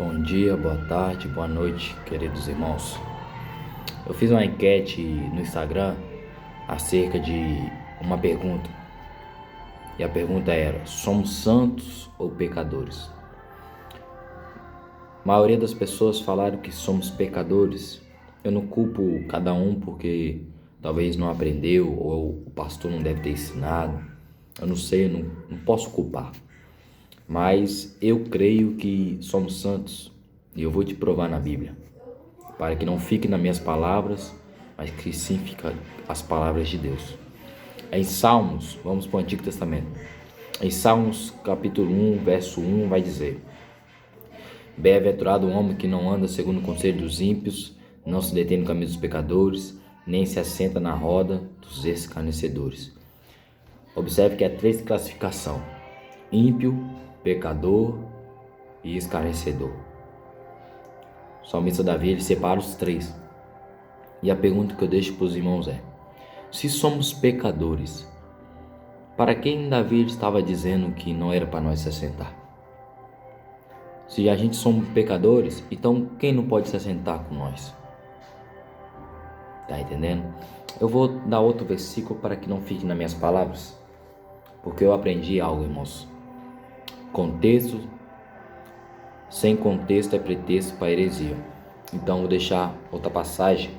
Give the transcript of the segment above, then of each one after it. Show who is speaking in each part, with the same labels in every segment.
Speaker 1: Bom dia, boa tarde, boa noite, queridos irmãos. Eu fiz uma enquete no Instagram acerca de uma pergunta. E a pergunta era: somos santos ou pecadores? A maioria das pessoas falaram que somos pecadores. Eu não culpo cada um porque talvez não aprendeu ou o pastor não deve ter ensinado. Eu não sei, eu não posso culpar. Mas eu creio que somos santos e eu vou te provar na Bíblia, para que não fique nas minhas palavras, mas que sim fique as palavras de Deus. Em Salmos, vamos para o Antigo Testamento. Em Salmos capítulo 1, verso 1 vai dizer: Bem-aventurado o homem que não anda segundo o conselho dos ímpios, não se detém no caminho dos pecadores, nem se assenta na roda dos escarnecedores. Observe que há três classificações: ímpio, pecador e escarnecedor. O salmista Davi, ele separa os três. E a pergunta que eu deixo para os irmãos é: se somos pecadores, para quem Davi estava dizendo que não era para nós se assentar? Se a gente somos pecadores, então quem não pode se assentar com nós? Tá entendendo? Eu vou dar outro versículo para que não fique nas minhas palavras, porque eu aprendi algo, irmãos. Contexto, sem contexto é pretexto para heresia. Então vou deixar outra passagem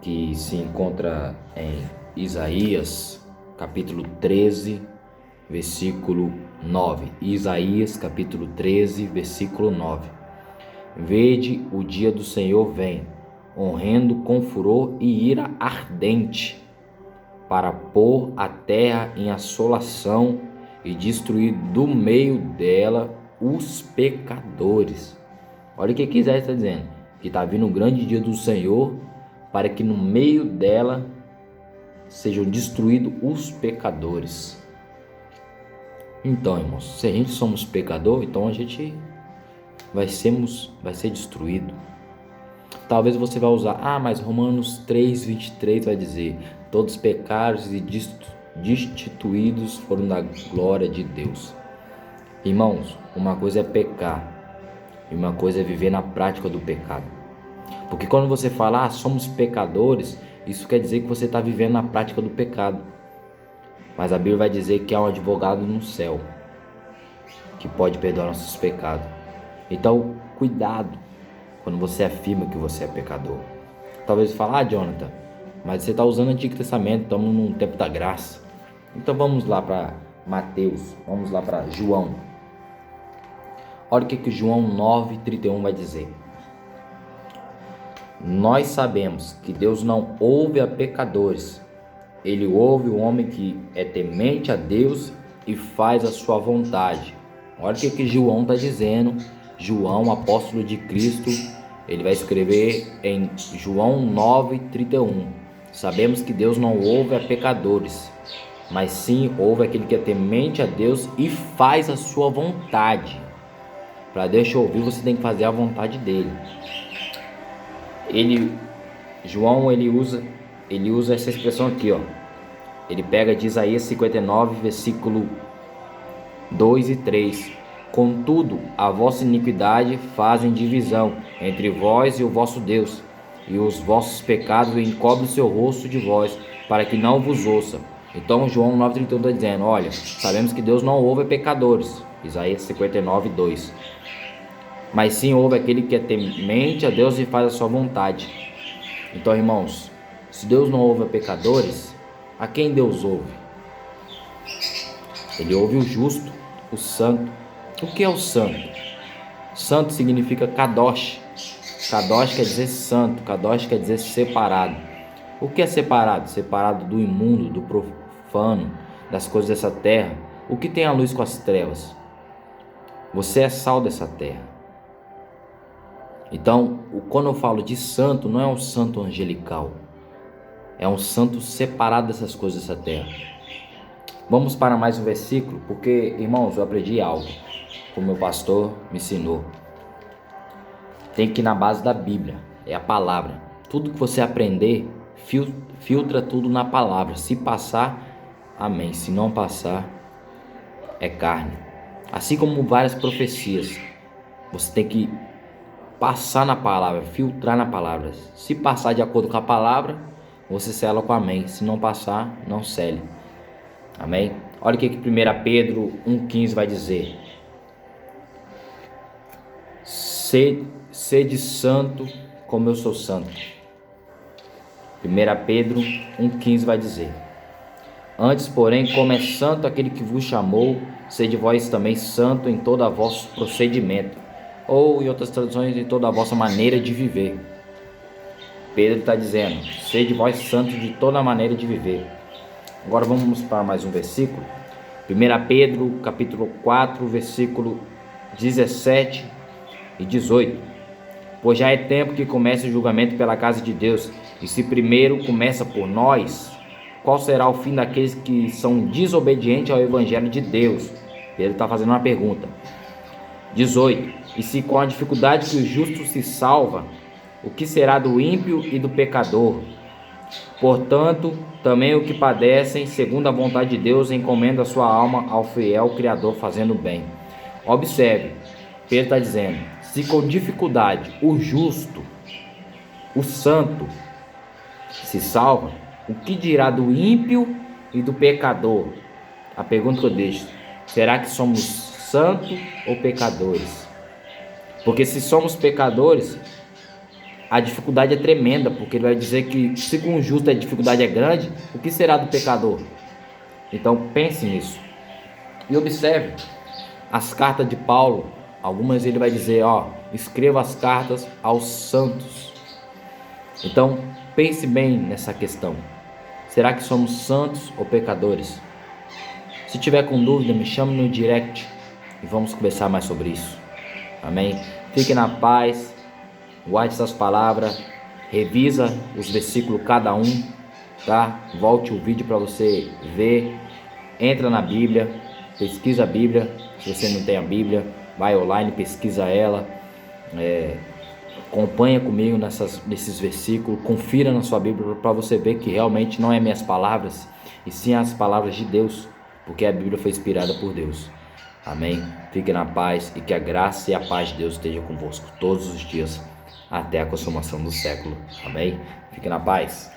Speaker 1: que se encontra em Isaías, capítulo 13, versículo 9. Isaías, capítulo 13, versículo 9. Vede, o dia do Senhor vem, horrendo com furor e ira ardente, para pôr a terra em assolação e destruir do meio dela os pecadores. Olha o que Isaías está dizendo, que está vindo o grande dia do Senhor, para que no meio dela sejam destruídos os pecadores. Então, irmãos, se a gente somos pecador, então a gente vai ser destruído. Talvez você vai usar, mas Romanos 3:23 vai dizer: todos pecados e destituídos foram da glória de Deus. Irmãos, uma coisa é pecar e uma coisa é viver na prática do pecado. Porque quando você fala, somos pecadores, isso quer dizer que você está vivendo na prática do pecado. Mas a Bíblia vai dizer que há um advogado no céu que pode perdoar nossos pecados. Então, cuidado quando você afirma que você é pecador. Talvez você fale, Jonathan, mas você está usando o Antigo Testamento, estamos num tempo da graça. Então vamos lá para Mateus, vamos lá para João. Olha o que João 9:31 vai dizer. Nós sabemos que Deus não ouve a pecadores. Ele ouve o homem que é temente a Deus e faz a sua vontade. Olha o que João está dizendo. João, apóstolo de Cristo, ele vai escrever em João 9:31. Sabemos que Deus não ouve a pecadores, mas sim ouve aquele que é temente a Deus e faz a sua vontade. Para Deus te ouvir, você tem que fazer a vontade dele. João usa essa expressão aqui, ó. Ele pega de Isaías 59, versículo 2 e 3. Contudo, a vossa iniquidade fazem divisão entre vós e o vosso Deus, e os vossos pecados encobrem o seu rosto de vós, para que não vos ouça. Então João 9:31 está dizendo, olha, sabemos que Deus não ouve pecadores, Isaías 59, 2. Mas sim ouve aquele que é temente a Deus e faz a sua vontade. Então, irmãos, se Deus não ouve pecadores, a quem Deus ouve? Ele ouve o justo, o santo. O que é o santo? Santo significa kadosh. Kadosh quer dizer santo, kadosh quer dizer separado. O que é separado? Separado do imundo, do profano, das coisas dessa terra. O que tem a luz com as trevas? Você é sal dessa terra. Então, quando eu falo de santo, não é um santo angelical, é um santo separado dessas coisas dessa terra. Vamos para mais um versículo, porque, irmãos, eu aprendi algo, como meu pastor me ensinou. Tem que ir na base da Bíblia, é a palavra. Tudo que você aprender, filtra tudo na palavra. Se passar, amém. Se não passar, é carne. Assim como várias profecias. Você tem que passar na palavra, filtrar na palavra. Se passar de acordo com a palavra, você sela com amém. Se não passar, não sele. Amém? Olha o que 1 Pedro 1,15 vai dizer. Sede santo como eu sou santo. 1 Pedro 1,15 vai dizer. Antes, porém, como é santo aquele que vos chamou, sede vós também santo em todo o vosso procedimento. Ou, em outras traduções, em toda a vossa maneira de viver. Pedro está dizendo, sede vós santos de toda a maneira de viver. Agora vamos para mais um versículo. 1 Pedro, capítulo 4, versículo 17 e 18. Pois já é tempo que comece o julgamento pela casa de Deus. E se primeiro começa por nós, qual será o fim daqueles que são desobedientes ao evangelho de Deus? Pedro está fazendo uma pergunta. 18. E se com a dificuldade que o justo se salva, o que será do ímpio e do pecador? Portanto, também o que padecem, segundo a vontade de Deus, encomenda a sua alma ao fiel Criador, fazendo bem. Observe, Pedro está dizendo, se com dificuldade o justo, o santo, se salva, o que dirá do ímpio e do pecador? A pergunta que eu deixo, será que somos santos ou pecadores? Porque se somos pecadores, a dificuldade é tremenda, porque ele vai dizer que se com o justo a dificuldade é grande, o que será do pecador? Então pense nisso. E observe as cartas de Paulo. Algumas ele vai dizer, escreva as cartas aos santos. Então pense bem nessa questão. Será que somos santos ou pecadores? Se tiver com dúvida, me chame no direct e vamos conversar mais sobre isso. Amém? Fique na paz. Guarde essas palavras, revisa os versículos cada um, tá? Volte o vídeo para você ver, entra na Bíblia, pesquisa a Bíblia. Se você não tem a Bíblia, vai online, pesquisa ela, acompanha comigo nesses versículos, confira na sua Bíblia para você ver que realmente não é minhas palavras, e sim as palavras de Deus, porque a Bíblia foi inspirada por Deus. Amém? Fique na paz e que a graça e a paz de Deus esteja convosco todos os dias, até a consumação do século. Amém? Fique na paz.